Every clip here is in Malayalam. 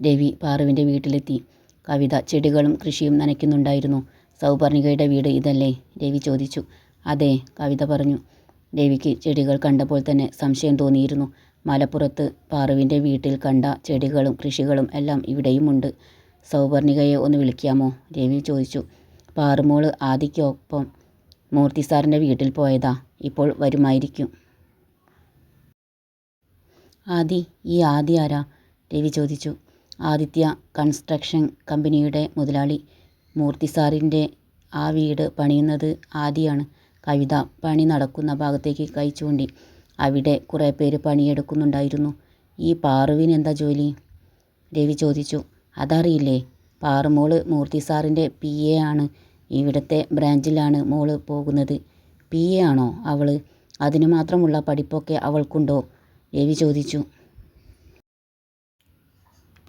രവി പാറുവിൻ്റെ വീട്ടിലെത്തി. കവിത ചെടികളും കൃഷിയും നനയ്ക്കുന്നുണ്ടായിരുന്നു. സൗപർണികയുടെ വീട് ഇതല്ലേ? രവി ചോദിച്ചു. അതെ, കവിത പറഞ്ഞു. രവിക്ക് ചെടികൾ കണ്ടപ്പോൾ തന്നെ സംശയം തോന്നിയിരുന്നു. മലപ്പുറത്ത് പാറുവിൻ്റെ വീട്ടിൽ കണ്ട ചെടികളും കൃഷികളും എല്ലാം ഇവിടെയുമുണ്ട്. സൗപർണികയെ ഒന്ന് വിളിക്കാമോ? രവി ചോദിച്ചു. പാറുമോള് ആദിക്കൊപ്പം മൂർത്തി സാറിൻ്റെ വീട്ടിൽ പോയതാ. ഇപ്പോൾ വരുമായിരിക്കും. ആദി? ഈ ആദി ആരാ? രവി ചോദിച്ചു. ആദിത്യ കൺസ്ട്രക്ഷൻ കമ്പനിയുടെ മുതലാളി. മൂർത്തി സാറിൻ്റെ ആ വീട് പണിയുന്നത് ആദിയാണ്. കവിത പണി നടക്കുന്ന ഭാഗത്തേക്ക് കൈ ചൂണ്ടി. അവിടെ കുറേ പേര് പണിയെടുക്കുന്നുണ്ടായിരുന്നു. ഈ പാറുവിന് എന്താ ജോലി? രവി ചോദിച്ചു. അതറിയില്ലേ? പാറുമോള് മൂർത്തി സാറിൻ്റെ PA ആണ്. ഇവിടുത്തെ ബ്രാഞ്ചിലാണ് മോള് പോകുന്നത്. PA ആണോ അവള്? അതിനു മാത്രമുള്ള പഠിപ്പൊക്കെ അവൾക്കുണ്ടോ? രവി ചോദിച്ചു.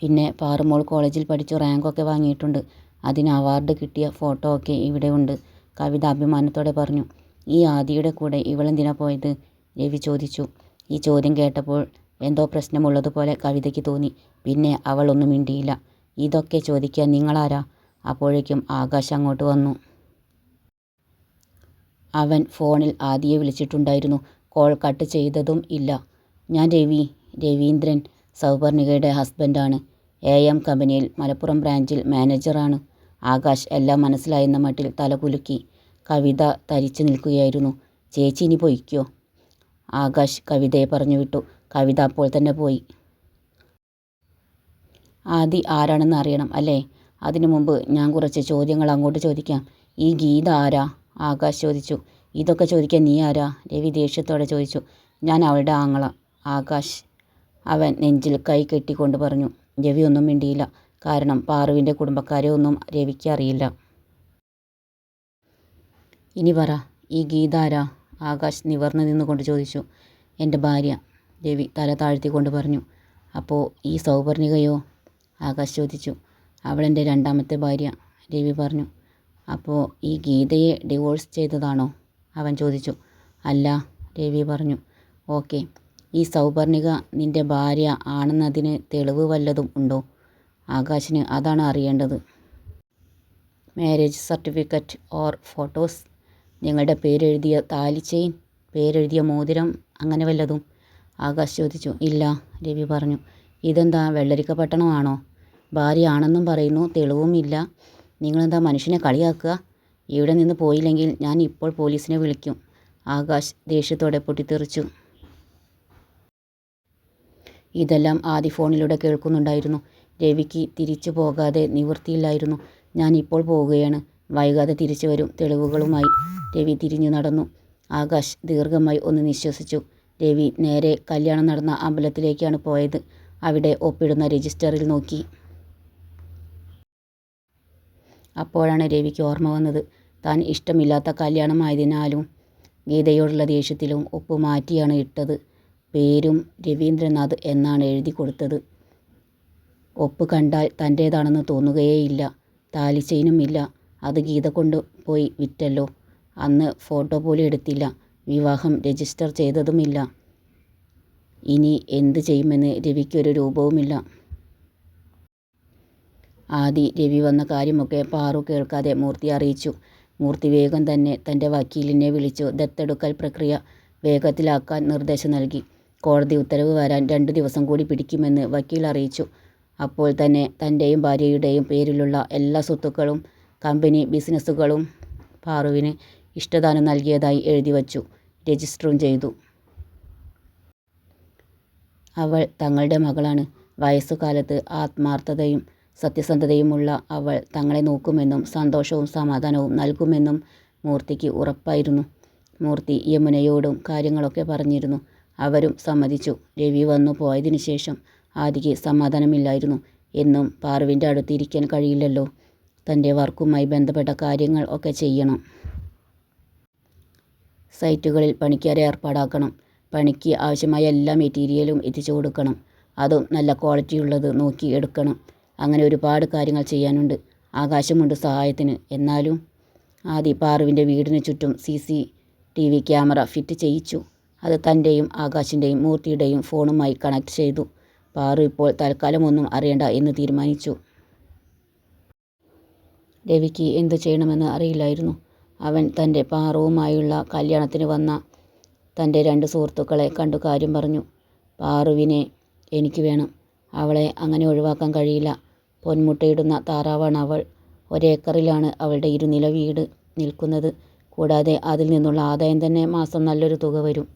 പിന്നെ പാറുമോൾ കോളേജിൽ പഠിച്ചു റാങ്കൊക്കെ വാങ്ങിയിട്ടുണ്ട്. അതിന് അവാർഡ് കിട്ടിയ ഫോട്ടോ ഒക്കെ ഇവിടെ ഉണ്ട്, കവിത അഭിമാനത്തോടെ പറഞ്ഞു. ഈ ആദിയുടെ കൂടെ ഇവളെന്തിനാ പോയത്? രവി ചോദിച്ചു. ഈ ചോദ്യം കേട്ടപ്പോൾ എന്തോ പ്രശ്നമുള്ളതുപോലെ കവിതയ്ക്ക് തോന്നി. പിന്നെ അവൾ ഒന്നും മിണ്ടിയില്ല. ഇതൊക്കെ ചോദിക്കാൻ നിങ്ങളാരാ? അപ്പോഴേക്കും ആകാശ് അങ്ങോട്ട് വന്നു. അവൻ ഫോണിൽ ആദിയെ വിളിച്ചിട്ടുണ്ടായിരുന്നു. കോൾ കട്ട് ചെയ്തതും ഇല്ല. ഞാൻ രവീന്ദ്രൻ, സൗപർണികയുടെ ഹസ്ബൻഡാണ്. AM കമ്പനിയിൽ മലപ്പുറം ബ്രാഞ്ചിൽ മാനേജറാണ്. ആകാശ് എല്ലാം മനസ്സിലായെന്ന മട്ടിൽ തല കുലുക്കി. കവിത തരിച്ചു നിൽക്കുകയായിരുന്നു. ചേച്ചി ഇനി പോയിക്കോ? ആകാശ് കവിതയെ പറഞ്ഞു വിട്ടു. കവിത അപ്പോൾ തന്നെ പോയി. ആദി ആരാണെന്ന് അറിയണം അല്ലേ? അതിനു മുമ്പ് ഞാൻ കുറച്ച് ചോദ്യങ്ങൾ അങ്ങോട്ട് ചോദിക്കാം. ഈ ഗീത ആരാ? ആകാശ് ചോദിച്ചു. ഇതൊക്കെ ചോദിക്കാൻ നീ ആരാ? രവി ദേഷ്യത്തോടെ ചോദിച്ചു. ഞാൻ അവളുടെ ആങ്ങള ആകാശ്, അവൻ നെഞ്ചിൽ കൈ കെട്ടിക്കൊണ്ട് പറഞ്ഞു. രവി ഒന്നും മിണ്ടിയില്ല. കാരണം പാറുവിൻ്റെ കുടുംബക്കാരെ ഒന്നും രവിക്ക് അറിയില്ല. ഇനി പറ, ഈ ഗീത ആരാ? ആകാശ് നിവർന്നു നിന്നുകൊണ്ട് ചോദിച്ചു. എൻ്റെ ഭാര്യ, രവി തല താഴ്ത്തിക്കൊണ്ട് പറഞ്ഞു. അപ്പോൾ ഈ സൗപർണികയോ? ആകാശ് ചോദിച്ചു. അവളെൻ്റെ രണ്ടാമത്തെ ഭാര്യ, രവി പറഞ്ഞു. അപ്പോൾ ഈ ഗീതയെ ഡിവോഴ്സ് ചെയ്തതാണോ? അവൻ ചോദിച്ചു. അല്ല, രവി പറഞ്ഞു. ഓക്കെ, ഈ സൗപർണിക നിൻ്റെ ഭാര്യ ആണെന്നതിന് തെളിവ് വല്ലതും ഉണ്ടോ? ആകാശിന് അതാണ് അറിയേണ്ടത്. Marriage certificate or photos? നിങ്ങളുടെ പേരെഴുതിയ താലി ചെയിൻ, പേരെഴുതിയ മോതിരം, അങ്ങനെ വല്ലതും? ആകാശ് ചോദിച്ചു. ഇല്ല, രവി പറഞ്ഞു. ഇതെന്താ വെള്ളരിക്ക പട്ടണമാണോ? ഭാര്യ ആണെന്നും പറയുന്നു, തെളിവും ഇല്ല. നിങ്ങളെന്താ മനുഷ്യനെ കളിയാക്കുക? ഇവിടെ നിന്ന് പോയില്ലെങ്കിൽ ഞാൻ ഇപ്പോൾ പോലീസിനെ വിളിക്കും. ആകാശ് ദേഷ്യത്തോടെ പൊട്ടിത്തെറിച്ചു. ഇതെല്ലാം ആദി ഫോണിലൂടെ കേൾക്കുന്നുണ്ടായിരുന്നു. രവിക്ക് തിരിച്ചു പോകാതെ നിവൃത്തിയില്ലായിരുന്നു. ഞാൻ ഇപ്പോൾ പോവുകയാണ്, വൈകാതെ തിരിച്ചു വരും തെളിവുകളുമായി. രവി തിരിഞ്ഞു നടന്നു. ആകാശ് ദീർഘമായി ഒന്ന് നിശ്വസിച്ചു. രവി നേരെ കല്യാണം നടന്ന അമ്പലത്തിലേക്കാണ് പോയത്. അവിടെ ഒപ്പിടുന്ന രജിസ്റ്ററിൽ നോക്കി. അപ്പോഴാണ് രവിക്ക് ഓർമ്മ വന്നത്. താൻ ഇഷ്ടമില്ലാത്ത കല്യാണമായതിനാലും ഗീതയോടുള്ള ദേഷ്യത്തിലും ഒപ്പ് മാറ്റിയാണ് ഇട്ടത്. പേരും രവീന്ദ്രനാഥ് എന്നാണ് എഴുതി കൊടുത്തത്. ഒപ്പ് കണ്ടാൽ തൻ്റേതാണെന്ന് തോന്നുകയേയില്ല. താലി ചെയിനും ഇല്ല. അത് ഗീത കൊണ്ട് പോയി വിറ്റല്ലോ. അന്ന് ഫോട്ടോ പോലും എടുത്തില്ല. വിവാഹം രജിസ്റ്റർ ചെയ്തതുമില്ല. ഇനി എന്ത് ചെയ്യുമെന്ന് രവിക്കൊരു രൂപവുമില്ല. ആദി രവി വന്ന കാര്യമൊക്കെ പാറു കേൾക്കാതെ മൂർത്തിയെ അറിയിച്ചു. മൂർത്തി വേഗം തന്നെ തൻ്റെ വക്കീലിനെ വിളിച്ചു ദത്തെടുക്കൽ പ്രക്രിയ വേഗത്തിലാക്കാൻ നിർദ്ദേശം നൽകി. കോടതി ഉത്തരവ് വരാൻ 2 ദിവസം കൂടി പിടിക്കുമെന്ന് വക്കീൽ അറിയിച്ചു. അപ്പോൾ തന്നെ തൻ്റെയും ഭാര്യയുടെയും പേരിലുള്ള എല്ലാ സ്വത്തുക്കളും കമ്പനി ബിസിനസ്സുകളും പാറുവിന് ഇഷ്ടദാനം നൽകിയതായി എഴുതി വച്ചു. രജിസ്റ്ററും ചെയ്തു. അവൾ തങ്ങളുടെ മകളാണ്. വയസ്സുകാലത്ത് ആത്മാർത്ഥതയും സത്യസന്ധതയുമുള്ള അവൾ തങ്ങളെ നോക്കുമെന്നും സന്തോഷവും സമാധാനവും നൽകുമെന്നും മൂർത്തിക്ക് ഉറപ്പായിരുന്നു. മൂർത്തി യമുനയോടും കാര്യങ്ങളൊക്കെ പറഞ്ഞിരുന്നു. അവരും സമ്മതിച്ചു. രവി വന്നു പോയതിനു ശേഷം ആദിക്ക് സമാധാനമില്ലായിരുന്നു. എന്നും പാറുവിൻ്റെ അടുത്ത് ഇരിക്കാൻ കഴിയില്ലല്ലോ. തൻ്റെ വർക്കുമായി ബന്ധപ്പെട്ട കാര്യങ്ങൾ ഒക്കെ ചെയ്യണം. സൈറ്റുകളിൽ പണിക്കാരെ ഏർപ്പാടാക്കണം. പണിക്ക് ആവശ്യമായ എല്ലാ മെറ്റീരിയലും എത്തിച്ചു കൊടുക്കണം. അതും നല്ല ക്വാളിറ്റിയുള്ളത് നോക്കി എടുക്കണം. അങ്ങനെ ഒരുപാട് കാര്യങ്ങൾ ചെയ്യാനുണ്ട്. ആകാശമുണ്ട് സഹായത്തിന്. എന്നാലും ആദി പാറുവിൻ്റെ വീടിന് ചുറ്റും CCTV ക്യാമറ ഫിറ്റ് ചെയ്യിച്ചു. അത് തൻ്റെയും ആകാശിൻ്റെയും മൂർത്തിയുടെയും ഫോണുമായി കണക്ട് ചെയ്തു. പാറു ഇപ്പോൾ തൽക്കാലം ഒന്നും അറിയണ്ട എന്ന് തീരുമാനിച്ചു. രവിക്ക് എന്തു ചെയ്യണമെന്ന് അറിയില്ലായിരുന്നു. അവൻ തൻ്റെ പാറുവുമായുള്ള കല്യാണത്തിന് വന്ന തൻ്റെ 2 സുഹൃത്തുക്കളെ കണ്ടു കാര്യം പറഞ്ഞു. പാറുവിനെ എനിക്ക് വേണം. അവളെ അങ്ങനെ ഒഴിവാക്കാൻ കഴിയില്ല. പൊന്മുട്ടയിടുന്ന താറാവാണ് അവൾ. 1 ഏക്കറിലാണ് അവളുടെ 2 നില വീട് നിൽക്കുന്നത്. കൂടാതെ അതിൽ നിന്നുള്ള ആദായം തന്നെ മാസം നല്ലൊരു തുക വരും.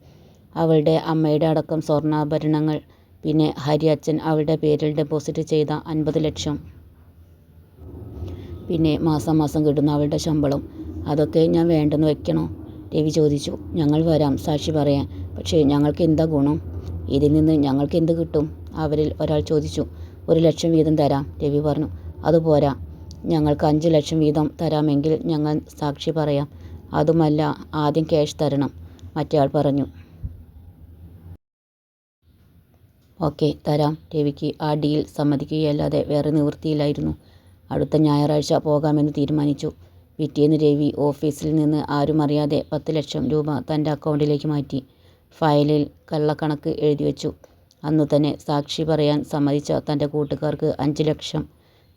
അവളുടെ അമ്മയുടെ അടക്കം സ്വർണ്ണാഭരണങ്ങൾ, പിന്നെ ഹരി അച്ഛൻ അവളുടെ പേരിൽ ഡെപ്പോസിറ്റ് ചെയ്ത 50 ലക്ഷം, പിന്നെ മാസം മാസം കിട്ടുന്ന അവളുടെ ശമ്പളം. അതൊക്കെ ഞാൻ വേണ്ടെന്ന് വെക്കണോ? രവി ചോദിച്ചു. ഞങ്ങൾ വരാം സാക്ഷി പറയാൻ. പക്ഷേ ഞങ്ങൾക്ക് എന്താ ഗുണം? ഇതിൽ നിന്ന് ഞങ്ങൾക്ക് എന്ത് കിട്ടും? അവരിൽ ഒരാൾ ചോദിച്ചു. 1 ലക്ഷം വീതം തരാം, രവി പറഞ്ഞു. അതുപോരാ, ഞങ്ങൾക്ക് 5 ലക്ഷം വീതം തരാമെങ്കിൽ ഞങ്ങൾ സാക്ഷി പറയാം. അതുമല്ല, ആദ്യം ക്യാഷ് തരണം, മറ്റേയാൾ പറഞ്ഞു. ഓക്കെ, തരാം. രവിക്ക് ആ ഡീൽ സമ്മതിക്കുകയല്ലാതെ വേറെ നിവൃത്തിയില്ലായിരുന്നു. അടുത്ത ഞായറാഴ്ച പോകാമെന്ന് തീരുമാനിച്ചു. പിറ്റേന്ന് രവി ഓഫീസിൽ നിന്ന് ആരും അറിയാതെ 10 ലക്ഷം രൂപ തൻ്റെ അക്കൗണ്ടിലേക്ക് മാറ്റി. ഫയലിൽ കള്ളക്കണക്ക് എഴുതി വെച്ചു. അന്നു തന്നെ സാക്ഷി പറയാൻ സമ്മതിച്ച തൻ്റെ കൂട്ടുകാർക്ക് 5 ലക്ഷം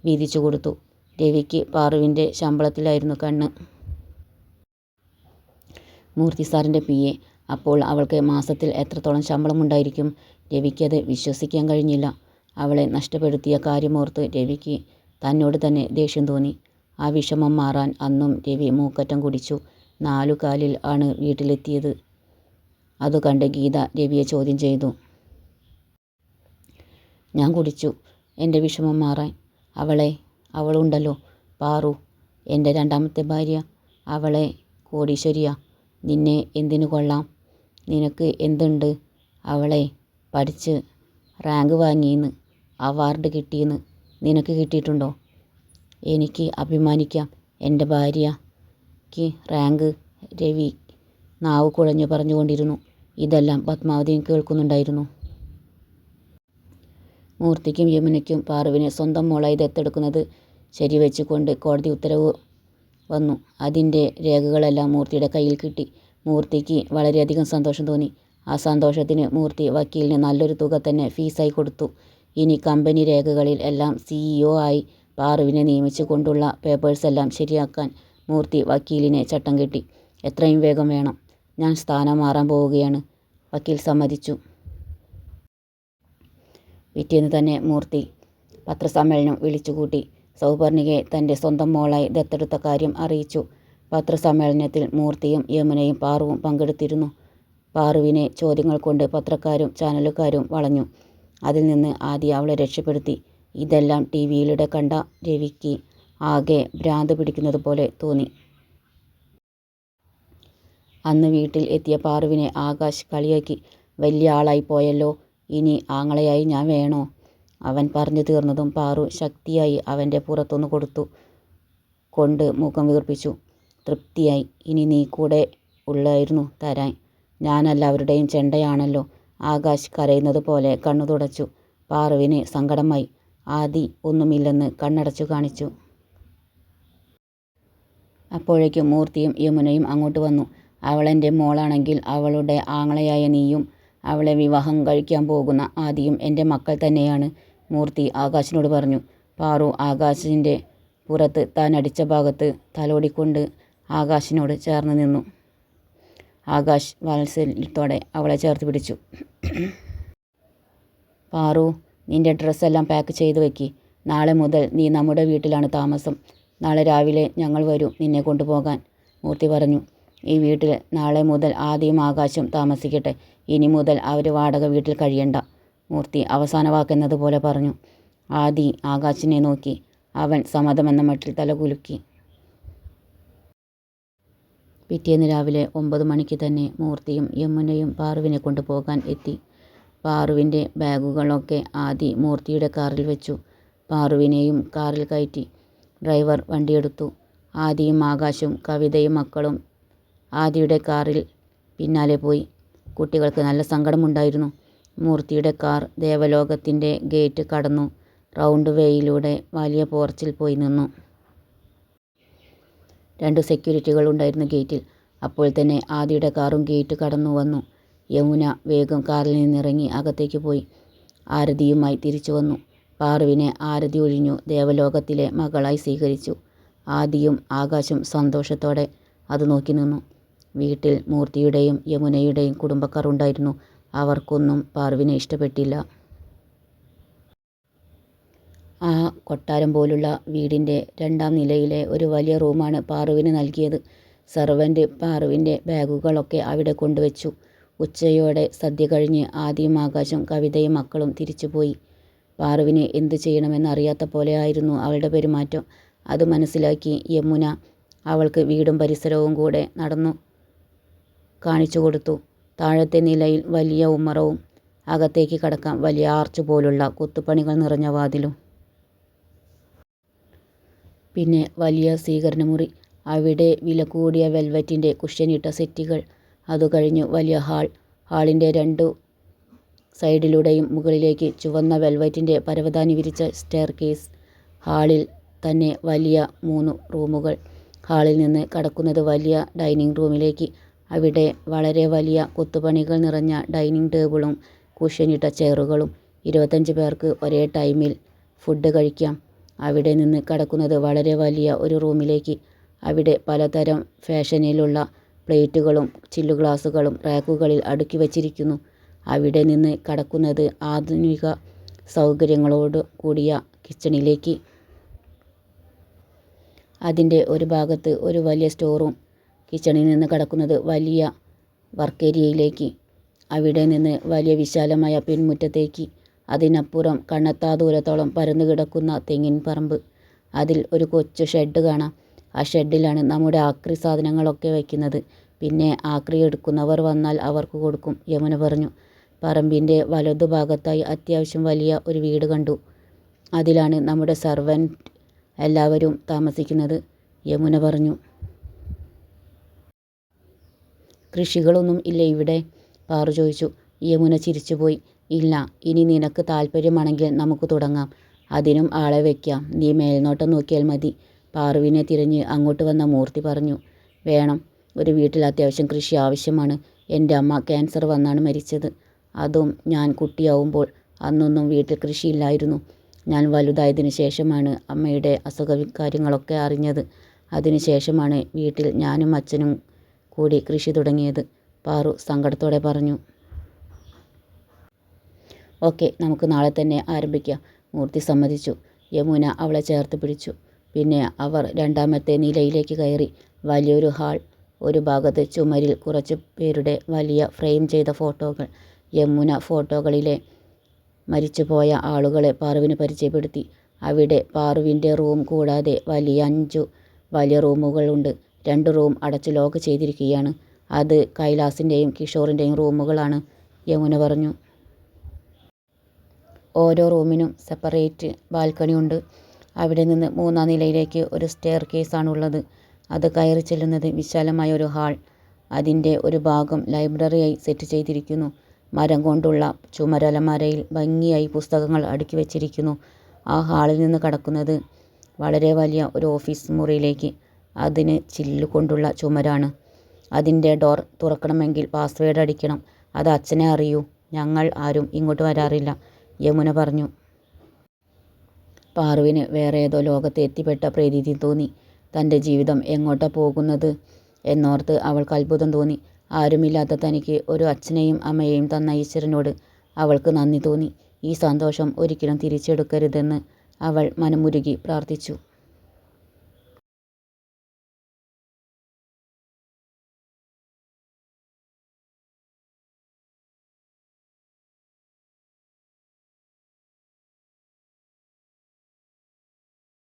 വീതിച്ചു കൊടുത്തു. രവിക്ക് പാറുവിൻ്റെ ശമ്പളത്തിലായിരുന്നു കണ്ണ്. മൂർത്തി സാറിൻ്റെ PA. അപ്പോൾ അവൾക്ക് മാസത്തിൽ എത്രത്തോളം ശമ്പളമുണ്ടായിരിക്കും? രവിക്കത് വിശ്വസിക്കാൻ കഴിഞ്ഞില്ല. അവളെ നഷ്ടപ്പെടുത്തിയ കാര്യമോർത്ത് രവിക്ക് തന്നോട് തന്നെ ദേഷ്യം തോന്നി. ആ വിഷമം മാറാൻ അന്നും രവി മൂക്കറ്റം കുടിച്ചു. 4 കാലിൽ ആണ് വീട്ടിലെത്തിയത്. അതു കണ്ട് ഗീത രവിയെ ചോദ്യം ചെയ്തു. ഞാൻ കുടിച്ചു എൻ്റെ വിഷമം മാറാൻ. അവളുണ്ടല്ലോ, പാറു, എൻ്റെ 2ാമത്തെ ഭാര്യ. അവളെ കോടീശ്വരിയാ. നിന്നെ എന്തിനു കൊള്ളാം? നിനക്ക് എന്തുണ്ട്? അവളെ പഠിച്ച് റാങ്ക് വാങ്ങിയെന്ന്, അവാർഡ് കിട്ടിയെന്ന് നിനക്ക് കിട്ടിയിട്ടുണ്ടോ? എനിക്ക് അഭിമാനിക്കാം, എൻ്റെ ഭാര്യയ്ക്ക് റാങ്ക്. രവി നാവ് കുഴഞ്ഞു പറഞ്ഞുകൊണ്ടിരുന്നു. ഇതെല്ലാം പത്മാവതിയും കേൾക്കുന്നുണ്ടായിരുന്നു. മൂർത്തിക്കും യമുനയ്ക്കും പാറുവിനെ സ്വന്തം മോളായി ദത്തെടുക്കുന്നത് ശരിവെച്ചുകൊണ്ട് കോടതി ഉത്തരവ് വന്നു. അതിൻ്റെ രേഖകളെല്ലാം മൂർത്തിയുടെ കയ്യിൽ കിട്ടി. മൂർത്തിക്ക് വളരെയധികം സന്തോഷം തോന്നി. ആ സന്തോഷത്തിന് മൂർത്തി വക്കീലിന് നല്ലൊരു തുക തന്നെ ഫീസായി കൊടുത്തു. ഇനി കമ്പനി രേഖകളിൽ എല്ലാം CEO ആയി പാറുവിനെ നിയമിച്ചു കൊണ്ടുള്ള പേപ്പേഴ്സ് എല്ലാം ശരിയാക്കാൻ മൂർത്തി വക്കീലിനെ ചട്ടം കെട്ടി. എത്രയും വേഗം വേണം. ഞാൻ സ്ഥാനം മാറാൻ പോവുകയാണ്. വക്കീൽ സമ്മതിച്ചു. പിറ്റേന്ന് തന്നെ മൂർത്തി പത്രസമ്മേളനം വിളിച്ചുകൂട്ടി. സൗപർണികയെ തൻ്റെ സ്വന്തം മോളായി ദത്തെടുത്ത കാര്യം അറിയിച്ചു. പത്രസമ്മേളനത്തിൽ മൂർത്തിയും യമുനയും പാറുവും പങ്കെടുത്തിരുന്നു. പാറുവിനെ ചോദ്യങ്ങൾ കൊണ്ട് പത്രക്കാരും ചാനലുകാരും വളഞ്ഞു. അതിൽ നിന്ന് ആദ്യം അവളെ രക്ഷപ്പെടുത്തി. ഇതെല്ലാം TVയിലൂടെ കണ്ട രവിക്ക് ആകെ ഭ്രാന്ത് പിടിക്കുന്നത് പോലെ തോന്നി. അന്ന് വീട്ടിൽ എത്തിയ പാറുവിനെ ആകാശ് കളിയാക്കി. വലിയ ആളായി പോയല്ലോ, ഇനി ആങ്ങളയായി ഞാൻ വേണോ? അവൻ പറഞ്ഞു തീർന്നതും പാറു ശക്തിയായി അവൻ്റെ പുറത്തൊന്ന് കൊടുത്തു കൊണ്ട് മുഖം വീർപ്പിച്ചു. തൃപ്തിയായി. ഇനി നീ കൂടെ ഉള്ളായിരുന്നു തരാൻ. ഞാനെല്ലാവരുടെയും ചെണ്ടയാണല്ലോ. ആകാശ് കരയുന്നത് പോലെ കണ്ണു തുടച്ചു. പാറുവിന് സങ്കടമായി. ആദി ഒന്നുമില്ലെന്ന് കണ്ണടച്ചു കാണിച്ചു. അപ്പോഴേക്കും മൂർത്തിയും യമുനയും അങ്ങോട്ട് വന്നു. അവളെൻ്റെ മോളാണെങ്കിൽ അവളുടെ ആങ്ങളയായ നീയും അവളെ വിവാഹം കഴിക്കാൻ പോകുന്ന ആദിയും എൻ്റെ മക്കൾ തന്നെയാണ്, മൂർത്തി ആകാശിനോട് പറഞ്ഞു. പാറു ആകാശിൻ്റെ പുറത്ത് താൻ അടിച്ച ഭാഗത്ത് തലോടിക്കൊണ്ട് ആകാശിനോട് ചേർന്ന് നിന്നു. ആകാശ് വാത്സല്യത്തോടെ അവളെ ചേർത്ത് പിടിച്ചു. പാറു, നിൻ്റെ ഡ്രസ്സെല്ലാം പാക്ക് ചെയ്ത് വെക്കി. നാളെ മുതൽ നീ നമ്മുടെ വീട്ടിലാണ് താമസം. നാളെ രാവിലെ ഞങ്ങൾ വരും നിന്നെ കൊണ്ടുപോകാൻ, മൂർത്തി പറഞ്ഞു. ഈ വീട്ടിൽ നാളെ മുതൽ ആദിയും ആകാശും താമസിക്കട്ടെ. ഇനി മുതൽ അവർ വാടക വീട്ടിൽ കഴിയണ്ട, മൂർത്തി അവസാന വാക്കെന്നതുപോലെ പറഞ്ഞു. ആദി ആകാശിനെ നോക്കി. അവൻ സമ്മതമെന്ന മട്ടിൽ തലകുലുക്കി. പിറ്റേന്ന് രാവിലെ 9 മണിക്ക് തന്നെ മൂർത്തിയും യമുനയും പാറുവിനെ കൊണ്ടുപോകാൻ എത്തി. പാറുവിൻ്റെ ബാഗുകളൊക്കെ ആദി മൂർത്തിയുടെ കാറിൽ വെച്ചു. പാറുവിനെയും കാറിൽ കയറ്റി. ഡ്രൈവർ വണ്ടിയെടുത്തു. ആദിയും ആകാശും കവിതയും മക്കളും ആദിയുടെ കാറിൽ പിന്നാലെ പോയി. കുട്ടികൾക്ക് നല്ല സങ്കടമുണ്ടായിരുന്നു. മൂർത്തിയുടെ കാർ ദേവലോകത്തിൻ്റെ ഗേറ്റ് കടന്നു റൗണ്ട് വേയിലൂടെ വലിയ പോർച്ചിൽ പോയി നിന്നു. 2 സെക്യൂരിറ്റികൾ ഉണ്ടായിരുന്നു ഗേറ്റിൽ. അപ്പോൾ തന്നെ ആദിയുടെ കാറും ഗേറ്റ് കടന്നു വന്നു. യമുന വേഗം കാറിൽ നിന്നിറങ്ങി അകത്തേക്ക് പോയി. ആരതിയുമായി തിരിച്ചു വന്നു. പാറുവിനെ ആരതി ഒഴിഞ്ഞു ദേവലോകത്തിലെ മകളായി സ്വീകരിച്ചു. ആദിയും ആകാശും സന്തോഷത്തോടെ അത് നോക്കി നിന്നു. വീട്ടിൽ മൂർത്തിയുടെയും യമുനയുടെയും കുടുംബക്കാർ ഉണ്ടായിരുന്നു. അവർക്കൊന്നും പാറുവിനെ ഇഷ്ടപ്പെട്ടില്ല. ആ കൊട്ടാരം പോലുള്ള വീടിൻ്റെ 2ാം നിലയിലെ ഒരു വലിയ റൂമാണ് പാറുവിന് നൽകിയത്. സെർവൻ്റ് പാറുവിൻ്റെ ബാഗുകളൊക്കെ അവിടെ കൊണ്ടുവച്ചു. ഉച്ചയോടെ സദ്യ കഴിഞ്ഞ് ആദിയും ആകാശും കവിതയും മക്കളും തിരിച്ചുപോയി. പാറുവിന് എന്തു ചെയ്യണമെന്നറിയാത്ത പോലെയായിരുന്നു അവളുടെ പെരുമാറ്റം. അത് മനസ്സിലാക്കി യമുന അവൾക്ക് വീടും പരിസരവും കൂടെ നടന്നു കാണിച്ചു കൊടുത്തു. താഴത്തെ നിലയിൽ വലിയ ഉമ്മറവും അകത്തേക്ക് കടക്കാൻ വലിയ ആർച്ച് പോലുള്ള കൊത്തുപണികൾ നിറഞ്ഞ വാതിലും. പിന്നെ വലിയ സ്വീകരണമുറി. അവിടെ വില കൂടിയ വെൽവെറ്റിൻ്റെ കുഷ്യനിട്ട സെറ്റുകൾ. അതുകഴിഞ്ഞ് വലിയ ഹാൾ. ഹാളിൻ്റെ 2 സൈഡിലൂടെയും മുകളിലേക്ക് ചുവന്ന വെൽവെറ്റിൻ്റെ പരവതാനി വിരിച്ച സ്റ്റെയർകേസ്. ഹാളിൽ തന്നെ വലിയ 3 റൂമുകൾ. ഹാളിൽ നിന്ന് കടക്കുന്നത് വലിയ ഡൈനിങ് റൂമിലേക്ക്. അവിടെ വളരെ വലിയ കൊത്തുപണികൾ നിറഞ്ഞ ഡൈനിങ് ടേബിളും കുഷ്യനിട്ട ചെയറുകളും. 25 പേർക്ക് ഒരേ ടൈമിൽ ഫുഡ് കഴിക്കാം. അവിടെ നിന്ന് കടക്കുന്നത് വളരെ വലിയ ഒരു റൂമിലേക്ക്. അവിടെ പലതരം ഫാഷനിലുള്ള പ്ലേറ്റുകളും ചില്ലുഗ്ലാസുകളും റാക്കുകളിൽ അടുക്കി വച്ചിരിക്കുന്നു. അവിടെ നിന്ന് കടക്കുന്നത് ആധുനിക സൗകര്യങ്ങളോട് കൂടിയ കിച്ചണിലേക്ക്. അതിൻ്റെ ഒരു ഭാഗത്ത് ഒരു വലിയ സ്റ്റോറും. കിച്ചണിൽ നിന്ന് കടക്കുന്നത് വലിയ വർക്കേരിയയിലേക്ക്. അവിടെ നിന്ന് വലിയ വിശാലമായ പിൻമുറ്റത്തേക്ക്. അതിനപ്പുറം കണ്ണെത്താ ദൂരത്തോളം പരന്നു കിടക്കുന്ന തെങ്ങിൻ പറമ്പ്. അതിൽ ഒരു കൊച്ചു ഷെഡ് കാണാം. ആ ഷെഡിലാണ് നമ്മുടെ ആക്രി സാധനങ്ങളൊക്കെ വയ്ക്കുന്നത്. പിന്നെ ആക്രി എടുക്കുന്നവർ വന്നാൽ അവർക്ക് കൊടുക്കും, യമുന പറഞ്ഞു. പറമ്പിൻ്റെ വലതുഭാഗത്തായി അത്യാവശ്യം വലിയ ഒരു വീട് കണ്ടു. അതിലാണ് നമ്മുടെ സെർവൻ്റ് എല്ലാവരും താമസിക്കുന്നത്, യമുന പറഞ്ഞു. കൃഷികളൊന്നും ഇല്ലേ ഇവിടെ? പാറു ചോദിച്ചു. യമുന ചിരിച്ചുപോയി. ഇല്ല, ഇനി നിനക്ക് താല്പര്യമാണെങ്കിൽ നമുക്ക് തുടങ്ങാം. അതിനും ആളെ വയ്ക്കാം. നീ മേൽനോട്ടം നോക്കിയാൽ മതി. പാറുവിനെ തിരഞ്ഞ് അങ്ങോട്ട് വന്ന മൂർത്തി പറഞ്ഞു. വേണം, ഒരു വീട്ടിൽ അത്യാവശ്യം കൃഷി ആവശ്യമാണ്. എൻ്റെ അമ്മ ക്യാൻസർ വന്നാണ് മരിച്ചത്. അതും ഞാൻ കുട്ടിയാവുമ്പോൾ. അന്നൊന്നും വീട്ടിൽ കൃഷിയില്ലായിരുന്നു. ഞാൻ വലുതായതിനു ശേഷമാണ് അമ്മയുടെ അസുഖകാര്യങ്ങളൊക്കെ അറിഞ്ഞത്. അതിനു ശേഷമാണ് വീട്ടിൽ ഞാനും അച്ഛനും കൂടി കൃഷി തുടങ്ങിയത്, പാറു സങ്കടത്തോടെ പറഞ്ഞു. ഓക്കെ, നമുക്ക് നാളെ തന്നെ ആരംഭിക്കാം, മൂർത്തി സമ്മതിച്ചു. യമുന അവളെ ചേർത്ത് പിടിച്ചു. പിന്നെ അവർ 2ാമത്തെ നിലയിലേക്ക് കയറി. വലിയൊരു ഹാൾ. ഒരു ഭാഗത്ത് ചുമരിൽ കുറച്ച് പേരുടെ വലിയ ഫ്രെയിം ചെയ്ത ഫോട്ടോകൾ. യമുന ഫോട്ടോകളിലെ മരിച്ചുപോയ ആളുകളെ പാറുവിന് പരിചയപ്പെടുത്തി. അവിടെ പാറുവിൻ്റെ റൂം കൂടാതെ വലിയ 5 വലിയ റൂമുകളുണ്ട്. 2 റൂം അടച്ച് ലോക്ക് ചെയ്തിരിക്കുകയാണ്. അത് കൈലാസിൻ്റെയും കിഷോറിൻ്റെയും റൂമുകളാണ്, യമുന പറഞ്ഞു. ഓരോ റൂമിനും സെപ്പറേറ്റ് ബാൽക്കണി ഉണ്ട്. അവിടെ നിന്ന് 3ാം നിലയിലേക്ക് ഒരു സ്റ്റെയർ കേസാണുള്ളത്. അത് കയറി ചെല്ലുന്നത് വിശാലമായ ഒരു ഹാൾ. അതിൻ്റെ ഒരു ഭാഗം ലൈബ്രറിയായി സെറ്റ് ചെയ്തിരിക്കുന്നു. മരം കൊണ്ടുള്ള ചുമരലമാരയിൽ ഭംഗിയായി പുസ്തകങ്ങൾ അടുക്കി വച്ചിരിക്കുന്നു. ആ ഹാളിൽ നിന്ന് കടക്കുന്നത് വളരെ വലിയ ഒരു ഓഫീസ് മുറിയിലേക്ക്. അതിന് ചില്ലുകൊണ്ടുള്ള ചുമരാണ്. അതിൻ്റെ ഡോർ തുറക്കണമെങ്കിൽ പാസ്വേഡ് അടിക്കണം. അത് അച്ഛനെ അറിയൂ. ഞങ്ങൾ ആരും ഇങ്ങോട്ട് വരാറില്ല, യമുന പറഞ്ഞു. പാറുവിന് വേറെ ഏതോ ലോകത്ത് എത്തിപ്പെട്ട പ്രതീതി തോന്നി. തൻ്റെ ജീവിതം എങ്ങോട്ടാ പോകുന്നത് എന്നോർത്ത് അവൾക്ക് അത്ഭുതം തോന്നി. ആരുമില്ലാത്ത തനിക്ക് ഒരു അച്ഛനെയും അമ്മയെയും തന്ന ഈശ്വരനോട് അവൾക്ക് നന്ദി തോന്നി. ഈ സന്തോഷം ഒരിക്കലും തിരിച്ചെടുക്കരുതെന്ന് അവൾ മനമുരുകി പ്രാർത്ഥിച്ചു.